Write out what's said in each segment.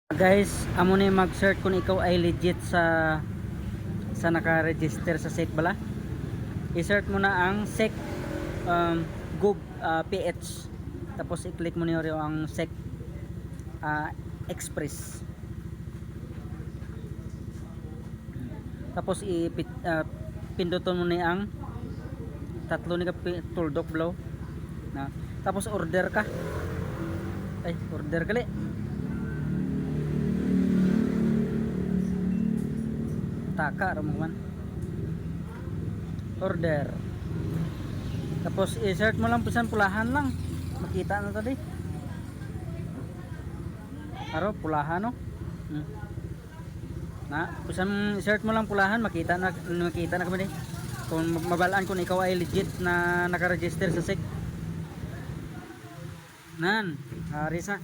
Guys, amo ni mag-search kung ikaw ay legit sa naka-register sa SEC bala. I-search mo na ang SEC Gov PH. Tapos i-click mo niyo ang SEC Express. Tapos pinduton mo ni ang tatlo ni ka tuldok blow na. Tapos order ka. Ay, order gali. Taka ramuan order, tapos i-search mo lang pisan pulahan lang, makita na tadi aro pulahan no. Na pisan search mo lang pulahan, makita na kami kung mabalaan kung ikaw ay legit na naka-register sa SEC nan hari sa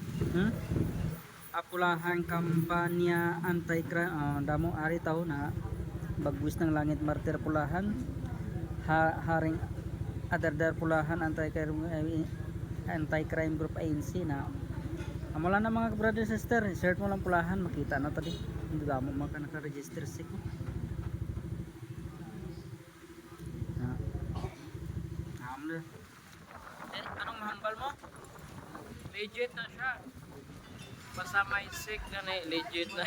apulahan kampanya anti-crime damo ari tao na bagwis ng langit martir pulahan haring adardar pulahan anti-crime group ANC na amula na mga brother sister, search mo lang pulahan, makita na tadi hindi damo maka naka-register SEC na anong mahambal mo? Legit na siya. Basta may sick na legit na.